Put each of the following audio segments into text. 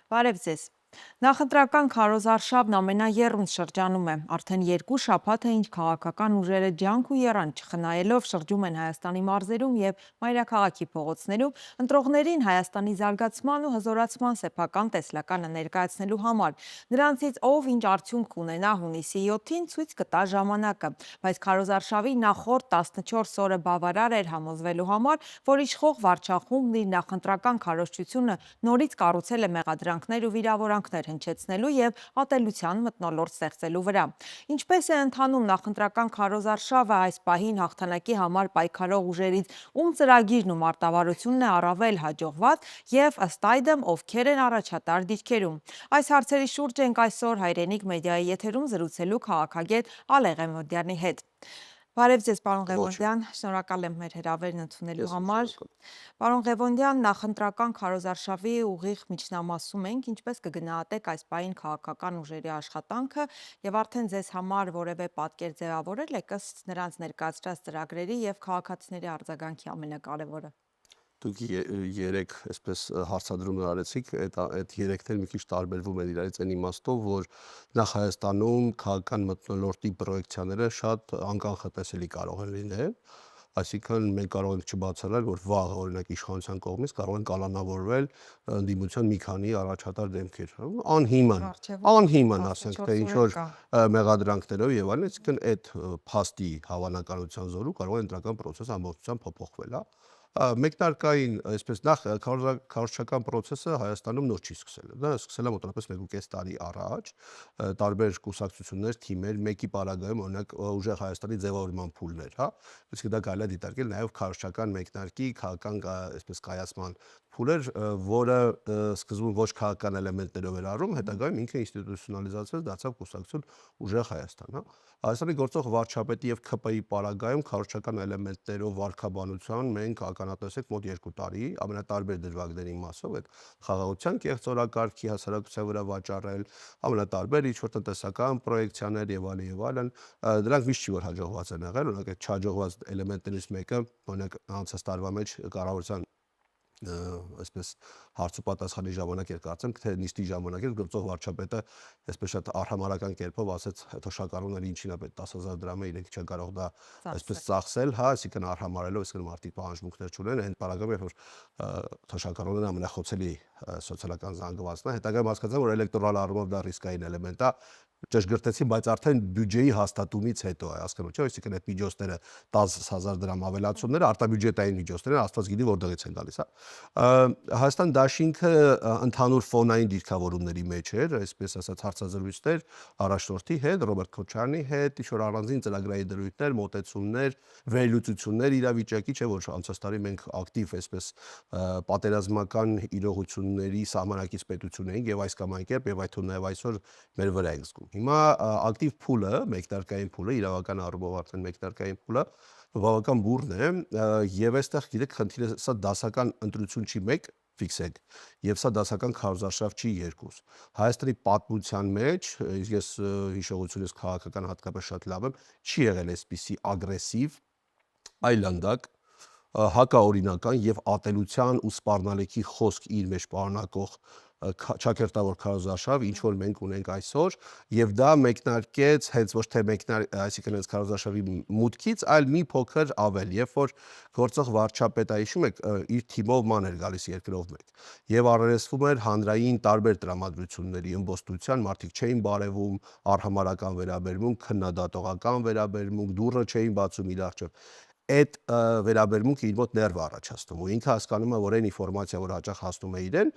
Բարև ձեզ։ Նախընտրական քարոզարշավն ամենաեռուն շրջանում է, արդեն 2 շաբաթ է, ինչ քաղաքական ուժերը ջանք ու եռան չխնայելով շրջում են Հայաստանի մարզերում եւ մայրաքաղաքի փողոցներում, ընտրողներին Հայաստանի զարգացման ու հզորացման սեփական տեսլականը ներկայացնելու համար։ Նրանցից ով ինչ արդյունք կունենա հունիսի 7-ին ցույց կտա ժամանակը, բայց քարոզարշավի նախորդ 14 օրը բավարար էր համոզվելու համար, որ իշխող վարչախումբն իր նախընտրական քարոզչությունը նորից կառուցել է մեղադրանքներ ու վիրավորանքներ հնչեցնելու եւ ատելության մթնոլորտ ստեղծելու վրա։ Ինչպես է ընթանում նախընտրական քարոզարշավը այս պահին հաղթանակի համար պայքարող ուժերից ում ծրագիրն ու մարտավարությունն է առավել հաջողված եւ ըստ այդմ ովքեր են առաջատար դիրքերում։ Այս հարցերի շուրջ ենք այսօր Հայրենիք մեդիայի եթերում զրուցելու քաղաքագետ Ալեղ Ղևոնդյանի հետ։ Բարև ձեզ, պարոն Ղևոնդյան, շնորհակալ եմ մեր հրավերն ընդունելու համար։ Պարոն Ղևոնդյան, նախընտրական քարոզարշավի ուղիղ միջնամասում ենք, ինչպես կգնահատեք այս պահին քաղաքական ուժերի աշխատանքը եւ արդեն ձեզ համար որևէ պատկեր ձևավորել եք ըստ նրանց ներկայացրած ծրագրերի եւ քաղաքացիների արձագանքի ամենակարևորը։ Դուք երեք այսպես հարցադրումներ արեցիք, այդ երեքն էլ մի քիչ տարբերվում են իրարից այն իմաստով, որ նախ Հայաստանում քաղաքական մթնոլորտի պրոյեկցիաները շատ անկանխատեսելի կարող են լինել, այսինքն մենք կարող ենք չբացառել, որ վաղ օրինակ իշխանության կողմից կարող են կալանավորվել ընդդիմության մի քանի առաջատար դեմքեր, անհիմն ասենք, թե ինչ որ մեղադրանքներով եւ այլն, այսինքն այդ փաստի հավանականության զորու կարող է ընտրական process ամբողջությամբ փոփոխվել, հա։ Մեկնարկային, այսպես նախ քարոզչական process-ը Հայաստանում նոր չի սկսել։ Դա սկսել է մոտավորապես 1.5 տարի առաջ, տարբեր կուսակցություններ, թիմեր, մեկի պարագայում օրինակ ուժեղ Հայաստանի ձևավորման փուլներ, հա։ Իսկ դա կարելի է դիտարկել նաև քարոզչական մեկնարկի քաղաքական այսպես կայացման փուլեր, որը սկզբում ոչ քաղաքական էլեմենտներով էր առում, հետագայում ինքը ինստիտուցիոնալիզացվեց, դարձավ կուսակցություն ուժեղ Հայաստան, հա։ Հայաստանի գործող վարչապետի եւ ՔՊ-ի պարագայում քարոզչական էլեմենտներով վարքաբանության մենք ականատեսենք մոտ 2 տարի ամենատարբեր դրվագների մասով այդ խաղաղության կեղծ օրակարգի հասարակության վրա վաճառել, ամենատարբեր ինչ-որ տնտեսական պրոյեկցիաներ եւ այլն, դրանք միշտ չի որ հաջողված են եղել, օրինակ այդ չհաջողված էլեմենտներից մեկը, օրինակ անցած տարվա մեջ կառավարության այսպես հարց ու պատասխանի ժամանակ էր կարծեմ, թե նիստի ժամանակ էր գործող վարչապետը այսպես շատ արհամարհական կերպով ասեց թոշակառուները ինչին է պետք 10,000 դրամը իրենք չեն կարող դա այսպես ծախսել, հա, այսինքն արհամարհելով, այսինքն մարդիկ պահանջմունքներ չունեն, այն պարագայում երբ որ թոշակառուները ամենախոցելի սոցիալական զանգվածն է, հետագայում հասկացա որ էլեկտորալ առումով դա ռիսկային էլեմենտ է, ճշգրտեցին, բայց արդեն բյուջեի հաստատումից հետո է հասկանում, չէ՞, այսինքն այդ միջոցները 10,000 դրամ ավելացումները արտաբյուջետային միջոցներ են, Աստված գիտի որտեղից են գալիս, հա։ Հայաստան դաշինքը ընդհանուր ֆոնային դիրքավորումների մեջ էր, այսպես ասած հարցազրույցներ առաջնորդի հետ, Ռոբերտ Քոչարյանի հետ, ինչ-որ առանձին ծրագրային դրույթներ, մոտեցումներ, վերլուծություններ իրավիճակի, չէ՞ որ անցած տարի մենք ակտիվ այսպես պատերազմական իրողությունների սահմանակից պետություն էինք եւ այս կամ այն կերպ եւ այդ ու նաեւ այսօր մեր վրա ենք զգում։ Հիմա ակտիվ փուլը, մեկնարկային փուլը, իրավական առումով արդեն մեկնարկային փուլը բավական բուրն է եւ այստեղ գիտեք խնդիրը սա դասական ընտրություն չի մեկ ֆիքսեք եւ սա դասական քարոզարշավ չի երկուս Հայաստանի պատմության մեջ ես հիշողությունից քաղաքական հատկապես շատ լավ եմ չի եղել այսպիսի ագրեսիվ այլանդակ հակաօրինական եւ ատելության ու սպառնալիքի խոսք իր մեջ պարունակող ճակերտավոր քարոզարշավ, ինչ որ մենք ունենք այսօր, եւ դա մեկնարկեց հենց ոչ թե այսինքն հենց քարոզարշավի մուտքից, այլ մի փոքր ավել, երբ որ գործող վարչապետը հիշում եք իր թիմով ման էր գալիս երկրով մեկ եւ առերեսվում էր հանրային տարբեր տրամադրությունների ըմբոստության, մարդիկ չէին բարևում, արհամարհական վերաբերմունք, քննադատողական վերաբերմունք, դուռը չէին բացում իր առջև այդ վերաբերմունքը իր մոտ ներվ առաջացնում ու ինքը հասկանում է որ այն ինֆորմացիա որ հաճախ հասնում է իրեն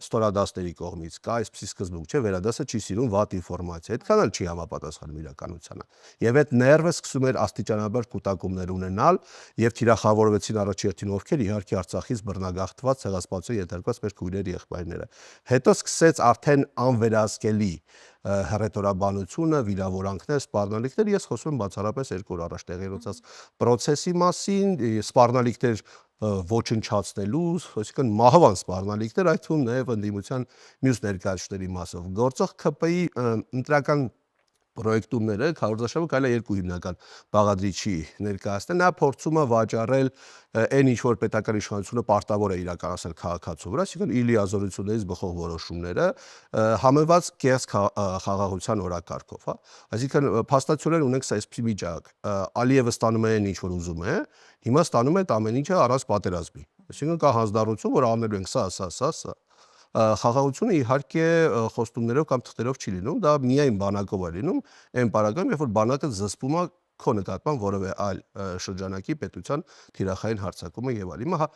ստորադասների կողմից կա այսպիսի սկզբունք չէ վերադասը չի սիրում վատ ինֆորմացիա այդքան էլ չի համապատասխանում իրականությանը եւ այդ ներվը սկսում էր աստիճանաբար կուտակումներ ունենալ եւ թիրախավորվեցին առաջերտին ովքեր իհարկե Արցախից բռնագաղթված ցեղասպանության ենթարկված մեր քույրեր եղբայրները հետո սկսեց արդեն անվերահսկելի հռետորաբանությունը, վիրավորանքներ, սպառնալիքներ, ես խոսում եմ բացառապես 2 օր առաջ տեղի ունեցած process-ի մասին, սպառնալիքներ ոչնչացնելու, այսինքն մահվան սպառնալիքներ, այդ թվում նաև ընդդիմության մյուս ներկայացուցիչների մասով։ Գործող ՔՊ-ի ընտրական պրոյեկտումները քարոզարշավը կարելի է երկու հիմնական բաղադրիչի ներկայացնել։ Նա փորձում է վաճառել այն ինչ որ պետական իշխանությունը պարտավոր է իրականացնել քաղաքացու վրա, այսինքն իր լիազորություններից բխող որոշումները համեմված կեղծ խաղաղության օրակարգով, հա։ Այսինքն փաստացիորեն ունենք սա այսպիսի վիճակ. Ալիևը ստանում է այն ինչ որ ուզում է, հիմա ստանում է այդ ամեն ինչը առանց պատերազմի։ Այսինքն կա հանձնառություն, որ անելու ենք սա։ Խաղաղությունը իհարկե խոստումներով կամ թղթերով չի լինում, դա միայն բանակով է լինում, այն պարագայում, երբ որ բանակը զսպում է քո նկատմամբ որևէ այլ շրջանակի պետության թիրախային հարձակումը եւ այլն։ Հիմա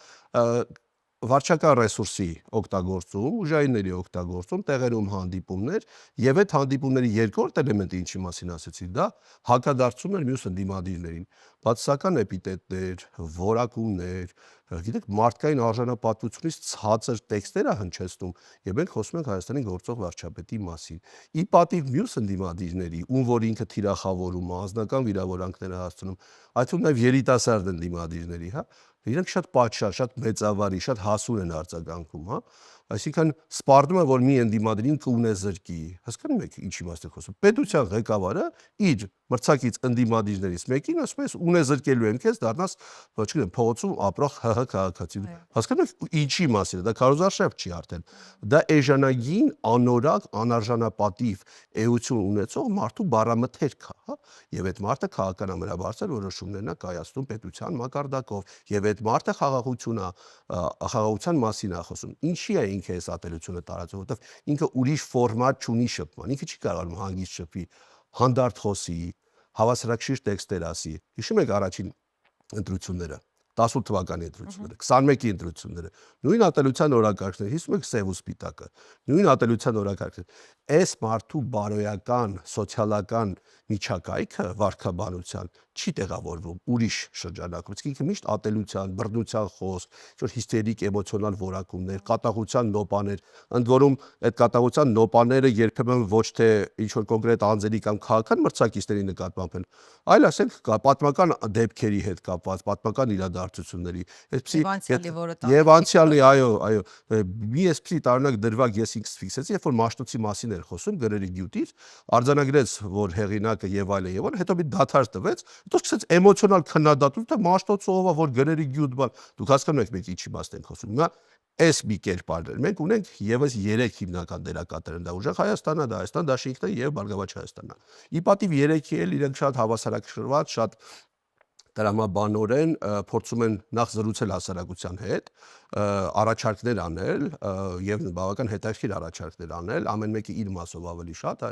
վարչական ռեսուրսի օգտագործում, ուժայինների օգտագործում, տեղերում հանդիպումներ եւ այդ հանդիպումների երկրորդ էլեմենտը ինչի մասին ասեցի, դա հակադարձում էր մյուս ընդդիմադիրներին։ Բացասական էպիտետներ, որակումներ, գիտեք, մարդկային արժանապատվությունից ցածր տեքստեր է հնչեցնում, եւ մենք խոսում ենք Հայաստանի գործող վարչապետի մասին։ Ի պատիվ մյուս ընդդիմադիրների, ում որ ինքը թիրախավորում է, անձնական վիրավորանքներ է հասցնում, այդ թվում նաեւ երիտասարդ ընդդիմադիրների, հա, իրենք շատ պատշաճ, շատ մեծավարի, շատ հասուն են արձագանքում, հա։ Այսինքն սպառնում է, որ մի ընդդիմադիրին կունեզրկի։ Հասկանում եք ինչի մասին խոսում։ Պետության ղեկավարը իր մրցակից ընդդիմադիրներից մեկին ասում է, ունեզրկելու եմ քեզ, դառնաս, չգիտեմ, փողոցում ապրող ՀՀ քաղաքացի։ Հասկանում եք ինչի մասին է, դա քարոզարշավ չի արդեն։ Դա էժանագին, անորակ, անարժանապատիվ էություն ունեցող մարդու բառամթերք է, հա։ Եվ այդ մարդը քաղաքականամրաբարձր որոշումներն է կայացնում պետության մակարդակով, եւ այդ մարդը խաղաղության մասին է խոսում։ Ինչի է ինքը այս ատելությունը տարածում, որովհետեւ ինքը ուրիշ ֆորմատ չունի շփման, ինքը չի կարողանում հանգիստ շփվի, հանդարտ խոսի, հավասարակշիռ տեքստեր ասի։ Հիշում եք առաջին ընտրությունները, 18 թվականի ընտրությունները, 21-ի ընտրությունները, նույն ատելության օրակարգները, հիշում եք սև ու սպիտակը, նույն ատելության օրակարգները։ Այս մարդու բարոյական, սոցիալական միջակայքը վարքաբանության չի տեղավորվում ուրիշ շրջանակում։ Ինքը միշտ ատելության, բռնության խոսք, ինչ-որ հիստերիկ էմոցիոնալ որակումներ, կատաղության նոպաներ, ընդ որում այդ կատաղության նոպաները երբեմն ոչ թե ինչ-որ կոնկրետ անձերի կամ քաղաքական մրցակիցների նկատմամբ են, այլ ասենք պատմական դեպքերի հետ կապված, պատմական իրադարձությունների, եւ անցյալի, այո, մի էսպիսի տարօրինակ դրվագ ես ինքս ֆիքսեցի, երբ որ Մաշտոցի մասին էր խոսում գրերի գյուտից, արձանագրեց, որ հեղինակը եւ այլն, հետո մի դադար տվեց, հետո սկսեց էմոցիոնալ քննադատում, թե Մաշտոցը ով է, որ գրերի գյուտ բան, դուք հասկանում եք մենք ինչի մասին ենք խոսում։ Հիմա այս մի կերպարներ մենք ունենք եւս 3 հիմնական դերակատար են, դա Ուժեղ Հայաստանն է, դա Հայաստան Դաշինքն է եւ Բարգավաճ Հայաստանն է։ Ի պատիվ 3-ի էլ իրենք շատ հավասարակշռված, շատ տրամաբանորեն փորձում են նախ զրուցել հասարակության հետ, առաջարկներ անել եւ բավական հետաքրքիր առաջարկներ անել, ամեն մեկը իր մասով ավելի շատ,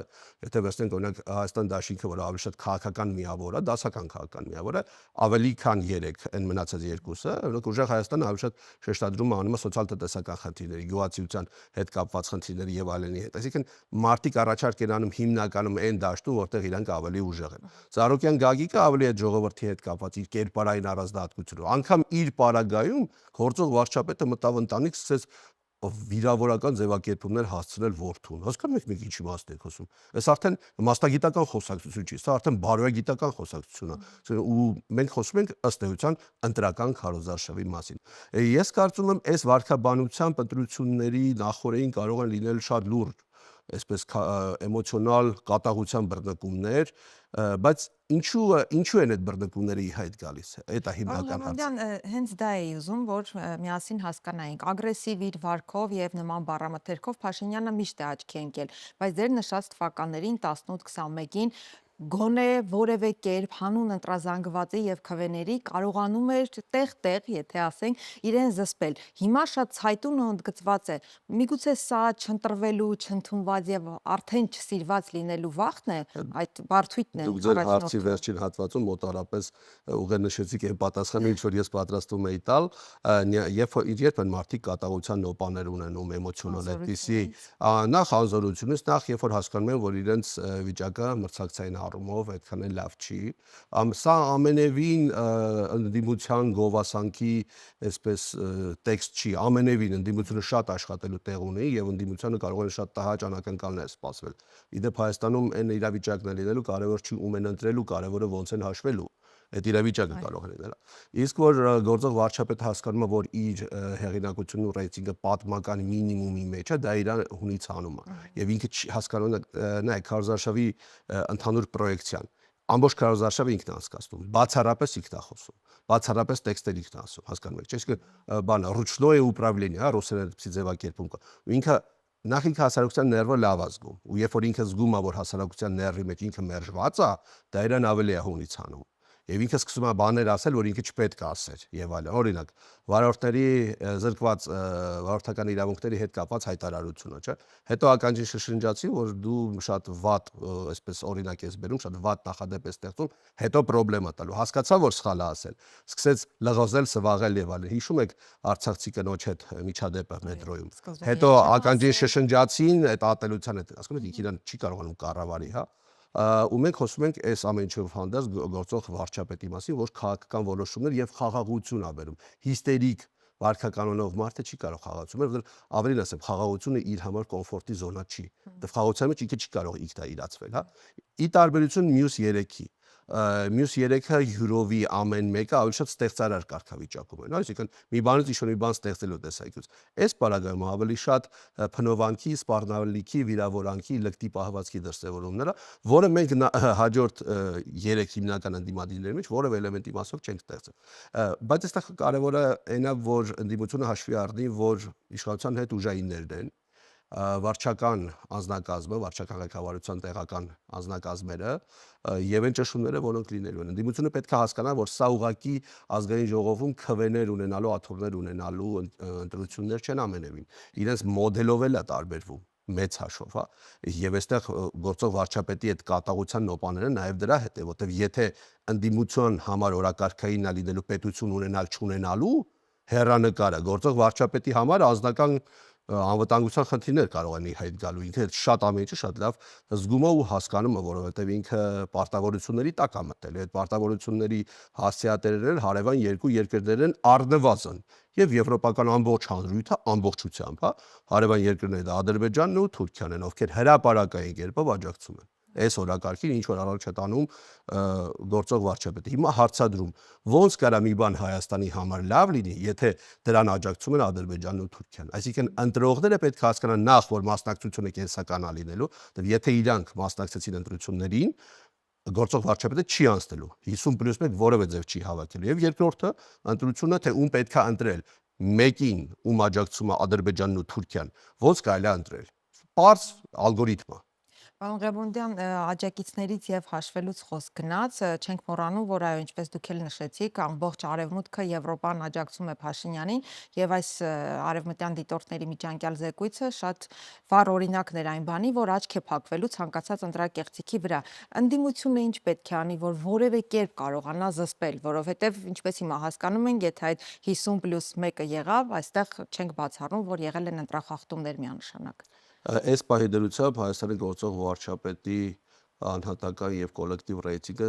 եթե վերցնենք օրինակ Հայաստան Դաշինքը, որ ավելի շատ քաղաքական միավոր է, դասական քաղաքական միավոր է, ավելի քան 3 այն մնացած երկուսը, օրինակ Ուժեղ Հայաստանը ավելի շատ շեշտադրում անում է սոցիալ-տնտեսական խնդիրների, գյուղացիության հետ կապված խնդիրների եւ այլնի հետ։ Այսինքն մարդիկ առաջարկ են անում հիմնականում այն դաշտում, որտեղ իրանք ավելի ուժեղ են։ Ծառուկյան Գագիկը ավելի այդ ժողովրդի հետ կապված իր կերպարային առանձնահատկությունով, անգամ իր պարագայում գործող վարչապետը մտավ ընտանիք, սկսեց վիրավորական ձևակերպումներ հասցնել որդուն։ Հասկանում եք մենք ինչի մասին ենք խոսում։ Այս արդեն մասնագիտական խոսակցություն չի, սա արդեն բարոյագիտական խոսակցություն է։ Ու մենք խոսում ենք ըստ էության ընտրական քարոզարշավի մասին։ Ես կարծում եմ, այս վարքաբանությամբ ընտրությունների նախօրեին կարող են լինել շատ լուրջ այսպես էմոցիոնալ կատաղության բռնկումներ, բայց ինչու են այդ բռնկումները ի հայտ գալիս։ Այդ է հիմնական հարցը։ Հենց դա էի ուզում, որ միասին հասկանայինք։ Ագրեսիվ իր վարքով եւ նման բառամթերքով Փաշինյանը միշտ է աչքի ընկել, բայց ձեր նշած թվականներին 18-21-ին գոնե որևէ կերպ հանուն ընտրազանգվածի եւ քվեների կարողանում էր տեղ-տեղ, եթե ասենք, իրեն զսպել։ Հիմա շատ ցայտուն ու ընդգծված է։ Միգուցե սա չընտրվելու, չընդունված եւ արդեն չսիրված լինելու վախն է, այդ բարդույթն է։ Դուք ձեր հարցի վերջին հատվածում մոտարապես ուղենշեցիք այն պատասխանը, ինչ որ ես պատրաստում էի տալ, երբ են մարդիկ կատաղության նոպաներ ունենում, էմոցիոնալ այդպիսի, նախ անզորությունից, նախ երբ որ հասկանում են, որ իրենց վիճակը մրցակցային առումով այդքան էլ լավ չի, սա ամենևին ընդդիմության գովասանքի այսպես տեքստ չի, ամենևին ընդդիմությունը շատ աշխատելու տեղ ունի եւ ընդդիմությանը կարող են շատ տհաճ անակնկալներ սպասվել։ Իդեպ Հայաստանում այն իրավիճակն է լինելու, կարևոր չի ում են ընտրելու, կարևորը ոնց են հաշվելու։ Այդ իրավիճակը կարող է լինել։ Իսկ որ գործող վարչապետը հասկանում է, որ իր հեղինակությունն ու ռեյտինգը պատմական մինիմումի մեջ է, դա իրան հունից անում է։ Եվ ինքը հասկանում է, նայեք, Քարոզարշավի ընդհանուր պրոյեկցիան ամբողջ քարոզարշավը ինքն է անցկացնում, բացառապես ինքն է խոսում, բացառապես տեքստեր ինքն է ասում, հասկանում եք, չէ՞, այսինքն բանը ռուչное управление, հա, ռուսերեն այդպեսի ձևակերպում կա։ Ու ինքը նախ ինքը հասարակության ներվը լավ է զգում, ու երբ որ ինքը զգում է, որ հասարակության ներվի մեջ ինքը մերժված է, դա իրան ավելի է հունից անում։ Եվ ինքը սկսում է բաներ ասել, որ ինքը չպետք է ասեր եւ այլն։ Օրինակ, վարորդների զրկված վարորդական իրավունքների հետ կապված հայտարարությունը, չէ՞։ Հետո ականջին շշնջացի, որ դու շատ վատ, այսպես օրինակ ես բերում, շատ վատ նախադեպ ես ստեղծում, հետո խնդրեմ տալու։ Հասկացա, որ սխալ է ասել։ Սկսեց լղոզել, սվաղել եւ այլն։ Հիշում եք արցախցի կնոջ հետ միջադեպը մետրոյում։ Հետո ականջին շշնջացին, այդ ատելության հետ, ասում եք, իրան չի կարողանում կառավարի, հա։ Ու մենք խոսում ենք այս ամեն ինչով հանդերձ գործող վարչապետի մասին, որ քաղաքական որոշումներ եւ խաղաղություն ա բերում։ Հիստերիկ վարքականոնով մարդը չի կարող խաղաղություն բերել, ավելին ասեմ, խաղաղությունը իր համար կոմֆորտի զոնա չի։ Դե խաղաղության մեջ ինքը չի կարող ինքնաիրացվել, հա։ Ի տարբերություն մյուս 3-ի մյուս 3-ը յուրովի ամեն մեկը ավելի շատ ստեղծարար կարգավիճակում են, այսինքն մի բանից ինչ-որ մի բան ստեղծելու տեսակետից։ Այս պարագայում ավելի շատ փնովանքի, սպառնալիքի, վիրավորանքի, լկտի պահվածքի դրսևորումները, որը մենք հաջորդ 3 հիմնական ընդդիմադիրների մեջ որևէ էլեմենտի մասով չենք ստեղծել։ Բայց այստեղ կարևորը այն է, որ ընդդիմությունը հաշվի առնի, որ իշխանության հետ ուժայիններն են, վարչական անձնակազմը, վարչական ղեկավարության տեղական անձնակազմերը եւ այն ճշումները, որոնք լինելու են։ Ընդդիմությունը պետք է հասկանա, որ սա ուղղակի ազգային ժողովում քվեներ ունենալու, աթոռներ ունենալու ընտրություններ չեն ամենևին։ Իրենց մոդելով էլ է տարբերվում մեծ հաշվով, հա։ Եվ այստեղ գործող վարչապետի այդ կատաղության նոպաները նաեւ դրա հետ է, որտեւ եթե ընդդիմության համար օրակարգային է լինելու պետություն ունենալ չունենալու հերանեկարը գործող վարչապետի համար անձնական անվտանգության խնդիրներ կարող են իհայտ գալու, ինքը շատ ամեն ինչը շատ լավ զգում է ու հասկանում է, որովհետև ինքը պարտավորությունների տակ է մտել, այդ պարտավորությունների հասցեատերերն հարևան երկու երկրներ են առնվազն եւ եվրոպական ամբողջ հանրույթը ամբողջությամբ, հա, հարևան երկրները դա Ադրբեջանն ու Թուրքիան են, ովքեր հրապարակային կերպով աջակցում են այս օրակարգին, ինչ որ առաջ է տանում գործող վարչապետը։ Հիմա հարցադրում, ոնց կարա մի բան Հայաստանի համար լավ լինի, եթե դրան աջակցում են Ադրբեջանն ու Թուրքիան։ Այսինքն ընտրողները պետք է հասկանան նախ, որ մասնակցությունը կենսական է լինելու, եւ եթե իրանք մասնակցեցին ընտրություններին, գործող վարչապետը չի անցնելու 50+1 որևէ ձև չի հավաքելու։ Եվ երկրորդը ընտրությունը, թե ում պետք է ընտրել, մեկին ում աջակցում է Ադրբեջանն ու Թուրքիան, ոնց կարելի է ընտրել։ Պարզ ալգորիթմ է։ Պարոն Ղևոնդյան, աջակիցներից եւ հաշվելուց խոսք գնաց, չենք մոռանում, որ այո, ինչպես դուք էլ նշեցիք, ամբողջ արևմուտքը Եվրոպան աջակցում է Փաշինյանին եւ այս արևմտյան դիտորդների միջանկյալ զեկույցը շատ վառ օրինակն էր այն բանի, որ աչք է փակվելու ցանկացած ընտրակեղծիքի վրա։ Ընդդիմությունը ինչ պետք է անի, որ որևէ կերպ կարողանա զսպել, որովհետեւ ինչպես հիմա հասկանում ենք, եթե այդ 50+1-ը եղավ, այստեղ չենք բացառում, որ եղել են ընտրախախտումներ միանշանակ։ Այս պահի դրությամբ Հայաստանի գործող վարչապետի անհատական եւ կոլեկտիվ ռեյտինգը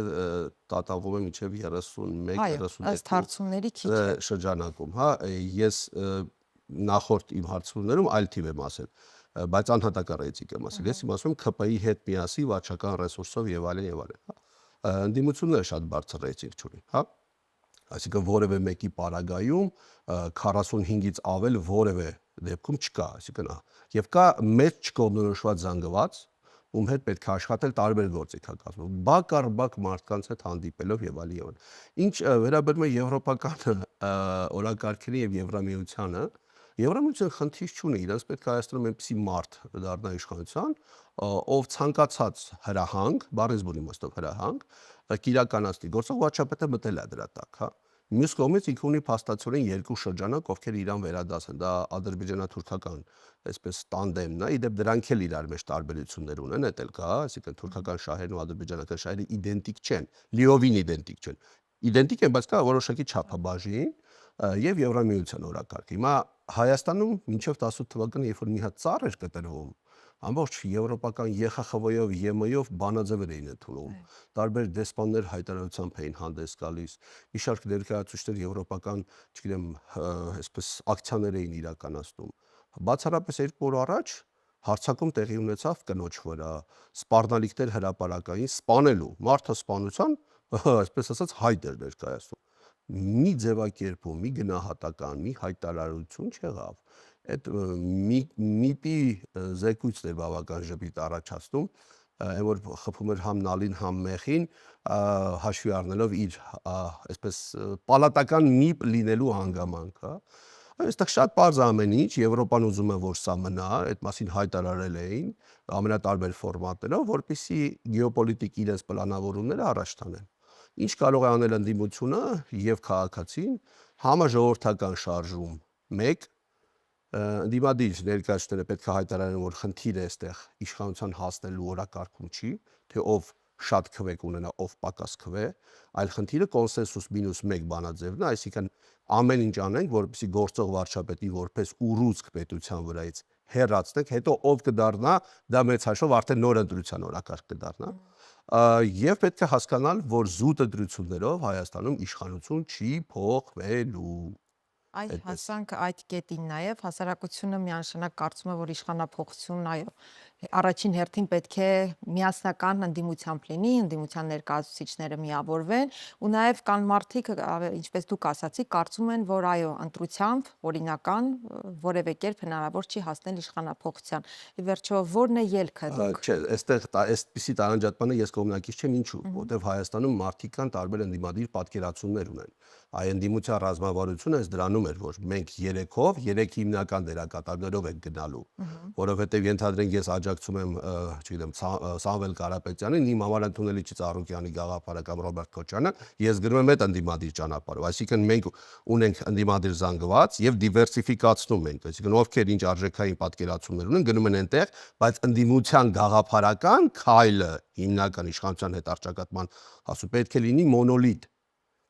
տատանվում է մինչեւ 31-32 ըստ հարցումների քիչ է շրջանակում, հա, ես նախորդ իմ հարցումներում այլ թիվ եմ ասել, բայց անհատական ռեյտինգ եմ ասել, ես իմ ասում եմ ՔՊ-ի հետ միասին վարչական ռեսուրսով եւ այլն եւ այլն, հա։ Ընդդիմությունը շատ բարձր ռեյտինգ չունի, հա։ Այսինքն որևէ մեկի պարագայում 45-ից ավել որևէ դեպքում չկա, այսինքն եւ կա մեծ չկողմնորոշված զանգված, ում հետ պետք է աշխատել տարբեր գործիքակազմով, բակ առ բակ մարդկանց հետ հանդիպելով եւ այլն եւ այլն։ Ինչ վերաբերում է եվրոպական օրակարգերին եւ Եվրամիությանը, Եվրամիությունը խնդիր չունի, իրենց պետք է Հայաստանում այնպիսի մարդ դառնա իշխանության, ով ցանկացած հրահանգ, բառեզբուն իմաստով հրահանգ, կիրականացնի։ Գործող վարչապետը մտել է դրա տակ, հա։ Մյուս կողմից ինքը ունի փաստացորեն երկու շրջանակ, ովքեր իրան վերադաս են, դա ադրբեջանա-թուրքական, այսպես տանդեմն է, իդեպ դրանք էլ իրար մեջ տարբերություններ ունեն, դա էլ կա, այսինքն թուրքական շահերն ու ադրբեջանական շահերը իդենտիկ չեն, լիովին իդենտիկ չեն։ Իդենտիկ են, բայց կա որոշակի չափաբաժին եւ Եվրամիության օրակարգ։ Հիմա Հայաստանում մինչեւ 18 թվականը, երբ որ մի հատ ծառ էր կտրվում, ամբողջ եվրոպական ԵԽԽՎ-ով, ԵՄ-ով բանաձևեր էին ընդունում։ Տարբեր դեսպաններ հայտարարությամբ էին հանդես գալիս։ Մի շարք ներկայացուցիչներ եվրոպական, չգիտեմ, այսպես ակցիաներ էին իրականացնում։ Բացառապես 2 օր առաջ հարձակում տեղի ունեցավ կնոջ վրա, սպառնալիքներ հրապարակային, սպանելու, մարդը սպանության այսպես ասած հայտ էր ներկայացնում։ Մի ձևակերպում, մի գնահատական, մի հայտարարություն չեղավ։ Այդ միտի զեկույցն էր բավական ժպիտ առաջացնում, այն որ խփում էր համ նալին, համ մեխին, հաշվի առնելով իր այսպես պալատական միպ լինելու հանգամանքը։ Այստեղ շատ պարզ ամեն ինչ, Եվրոպան ուզում է, որ սա մնա, այդ մասին հայտարարել էին ամենատարբեր ֆորմատներով, որպեսզի գեոպոլիտիկ իրենց պլանավորումները առաջ տանեն։ Ինչ կարող է անել ընդդիմությունը եւ քաղաքացին, համաժողովրդական շարժում 1 ընդդիմադիր ներկայացուցիչները պետք է հայտարարեն, որ խնդիրը այստեղ իշխանության հասնելու օրակարգում չի, թե ով շատ քվեկ ունենա, ով պակաս քվե, այլ խնդիրը կոնսենսուս -1 բանաձևն է, այսինքն ամեն ինչ անենք, որպեսզի գործող վարչապետի որպես ուռուցք պետության վրայից հեռացնենք, հետո ով կդառնա, դա մեծ հաշվով արդեն նոր ընտրության օրակարգ կդառնա։ Եվ պետք է հասկանալ, որ զուտ ընտրություններով Հայաստանում իշխանություն չի փոխվելու։ Հասանք այդ կետին նաև հասարակությունը միանշանակ կարծում է, որ իշխանափոխությունն այո առաջին հերթին պետք է միասնական ընդդիմությամբ լինի, ընդդիմության ներկայացուցիչները միավորվեն ու նաև կան մարդիկ, ինչպես դուք ասացիք, կարծում են, որ այո ընտրությամբ օրինական որևէ կերպ հնարավոր չի հասնել իշխանափոխության։ Ի վերջո ո՞րն է ելքը դուք։ Չէ, այստեղ այսպիսի տարանջատմանը ես կողմնակից չեմ, ինչու, որտեղ Հայաստանում մարդիկ կան տարբեր ընդդիմադիր պատկերացումներ ունեն։ Այ ընդդիմության ռազմավարությունը այս դրանում էր, որ մենք 3-ով, 3 հիմնական դերակատարներով ենք գնալու, որովհետև ենթադրենք ես աջակցում եմ, չգիտեմ, Սամվել Կարապետյանին, իմ համար ընդունելի չի Ծառուկյանի գաղափարը կամ Ռոբերտ Քոչարյանը, ես գնում եմ այդ ընդդիմադիր ճանապարհով, այսինքն մենք ունենք ընդդիմադիր զանգված եւ դիվերսիֆիկացնում ենք, այսինքն ովքեր ինչ արժեքային պատկերացումներ ունեն, գնում են այնտեղ, բայց ընդդիմության գաղափարական քայլը հիմնական իշխանության հետ առճակատման հասու պետք է լինի մոնոլիտ։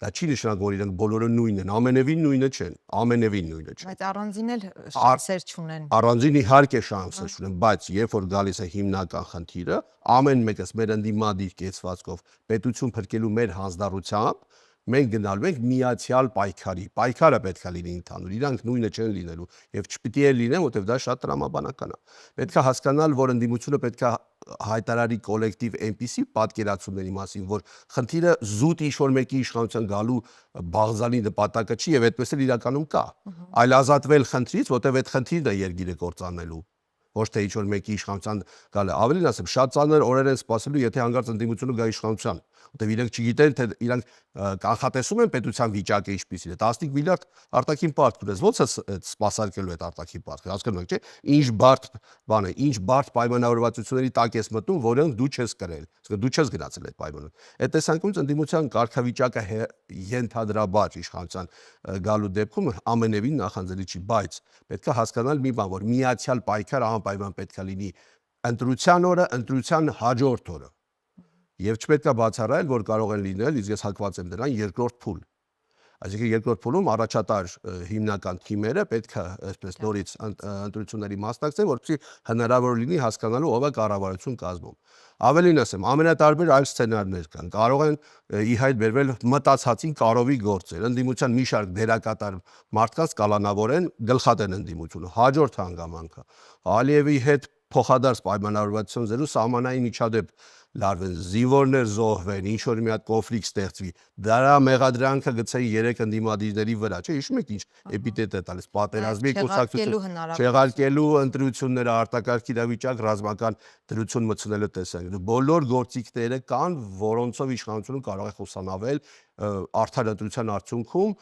Դա չի նշանակում, որ իրենք բոլորը նույնն են, ամենևին նույնը չեն, ամենևին նույնը չեն։ Բայց առանձին էլ շանսեր չունեն։ Առանձին իհարկե շանսեր չունեն, բայց երբ որ գալիս է հիմնական խնդիրը, ամեն մեկս մեր ընդդիմադիր կեցվածքով պետություն փրկելու մեր հանձնառությամբ մենք գնալու ենք միացյալ պայքարի։ Պայքարը պետք է լինի ընդհանուր, իրանք նույնը չեն լինելու եւ չպիտի էլ լինեն, որովհետեւ դա շատ տրամաբանական է։ Պետք է հասկանալ, որ ընդդիմությունը պետք է հայտարարի կոլեկտիվ այնպիսի պատկերացումների մասին, որ խնդիրը զուտ ինչ-որ մեկի իշխանության գալու բաղձալի նպատակը չի եւ այդպես էլ իրականում կա, այլ ազատվել խնդրից, որտեւ այդ խնդիրն է երկիրը կործանելու, ոչ թե ինչ-որ մեկի իշխանության գալը։ Ավելին ասեմ, շատ ծանր օրեր են սպասելու, եթե հանկարծ ընդդիմությունը գա իշխանության, որտեւ իրենք չգիտեն, թե իրանք կանխատեսում են պետության վիճակը ինչպիսին է, 15 միլիարդ արտաքին պարտք ունես, ո՞նց է սպասարկելու այդ արտաքին պարտքը, հասկանում եք, չէ՞, ինչ բարդ բան է, ինչ բարդ պայմանավորվածությունների տակ ես մտնում, որոնք դու չես կրել, դու չես գնացել այդ պայմաններում։ Այդ տեսանկյունից ընդդիմության կարգավիճակը ենթադրաբար իշխանության գալու դեպքում ամենևին նախանձելի չի, բայց պետք է հասկանալ մի բան, որ միացյալ պայքար անպայման պետք է լինի ընտրության օրը, ընտրության հաջորդ օրը։ Եվ չպետք է բացառայել, որ կարող են լինել, իսկ ես հակված եմ դրան, երկրորդ փուլ։ Այսինքն երկրորդ փուլում առաջատար հիմնական թիմերը պետք է այսպես նորից ընտրությունների մասնակցեն, որպեսզի հնարավոր լինի հասկանալու ով է կառավարություն կազմում։ Ավելին ասեմ, ամենատարբեր այլ սցենարներ կան։ Կարող են ի հայտ բերվել մտածածին կարովի գործեր, ընդդիմության մի շարք դերակատար մարդկանց կալանավորեն, գլխատեն ընդդիմությունը։ Հաջորդ հանգամանքը Ալիևի հետ փոխադարձ պայմանավորվածություն զերու սահմանային միջադեպ լարվեն, զինվորներ զոհվեն, ինչ որ մի հատ կոնֆլիկտ ստեղծվի, դրա մեղադրանքը գցեն 3 ընդդիմադիրների վրա, չէ՞, հիշում եք ինչ էպիտետ է տալիս, պատերազմի կուսակցություն, չեղարկելու ընտրությունները, արտակարգ իրավիճակ, ռազմական դրություն մտցնելու տեսանյութ։ Բոլոր գործիքները կան, որոնցով իշխանությունը կարող է խուսանավել արդար ընտրության արդյունքում,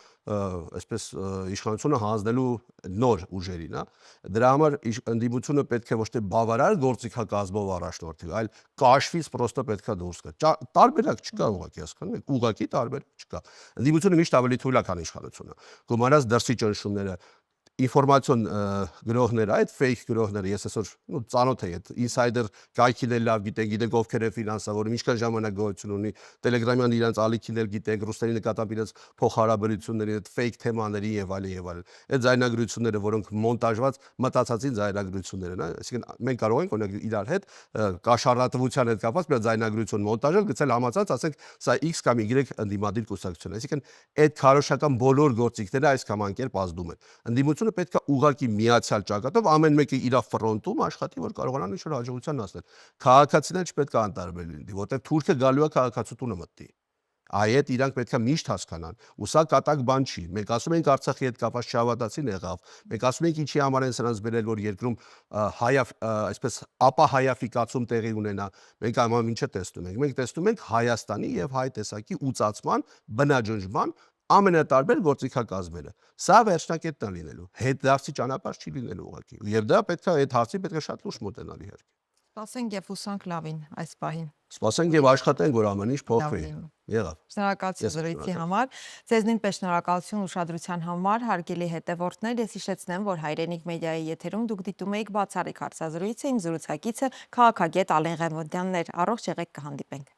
այսպես իշխանությունը հանձնելու նոր ուժերին, դրա համար ընդդիմությունը պետք է ոչ թե բավարար գործիքակազմով առաջնորդի, այլ կաշվից պրոստը պետք է դուրս գա։ Տարբերակ չկա ուղղակի, հասկանում եք, ուղղակի տարբերակ չկա։ Ընդդիմությունը միշտ ավելի թույլ է, քան իշխանությունը։ Գումարած դրսի ճնշումները, ինֆորմացիոն գրողները, այդ fake գրողները, ես այսօր ծանոթ եմ այդ insider կայքին էլ լավ գիտենք ովքեր են ֆինանսավորում, ինչքան ժամանակ գոյություն ունի, Telegram-յան իրենց ալիքին էլ գիտենք, ռուսների նկատմամբ իրենց փոխհարաբերությունների, այդ fake թեմաների եւ այլն եւ այլն։ Այդ ձայնագրությունները, որոնք մոնտաժված մտածածին ձայնագրություններ են, այսինքն մենք կարող ենք օրինակ իրար հետ կաշառատվության հետ կապված մի ձայնագրություն մոնտաժել, գցել համացած, ասենք սա X կամ Y ընդդիմադիր կուսակցություն, այսինքն այդ քարոշական բոլոր գործիքները այս կամ անկերպ ազդում են։ Ընդդիմությունը պետք է ուղղակի միացյալ ճակատով ամեն մեկը իր ֆրոնտում աշխատի, որ կարողանա ինչ-որ հաջողության հասնել։ Քաղաքացիները չպետք է անտարբեր լինի, որտեղ թուրքը գալու է քաղաքացու տունը մտնի։ Այդ իրանք պետք է միշտ հասկանան։ Ու սա կատակ բան չի։ Մենք ասում ենք Արցախի հետ կապված շահավատացին եղավ։ Մենք ասում ենք ինչի համար են սրանց բերել, որ երկրում այսպես ապահայաֆիկացում տեղի ունենա։ Մենք ամեն ինչը տեսնում ենք։ Մենք տեսնում ենք Հայաստանի եւ հայ տեսակի ուծացման, բնաջնջման ամենատարբեր գործիքակազմերը։ Սա վերջնակետն է լինելու։ Հետդարձի ճանապարհ չի լինելու ուղղակի։ Եվ դա պետք է այդ հարցի պետք է շատ լուրջ մոտենալ իհարկե։ Սպասենք եւ հուսանք լավին այս պահին։ Սպասենք եւ աշխատենք, որ ամեն ինչ փոխվի։ Լավին։ Եղավ։ Շնորհակալություն Ես զրույցի շնորհակալ։ համար։ Ձեզ նույնպես շնորհակալություն ուշադրության համար, հարգելի հետևորդներ։ Ես հիշեցնեմ, որ Հայրենիք մեդիայի եթերում դուք դիտում եք բացառիկ հարցազրույցը, իմ զրուցակիցը քաղաքագետ Ալեն Ղեմոնդյանն էր։ Առողջ եղեք, կհանդիպենք։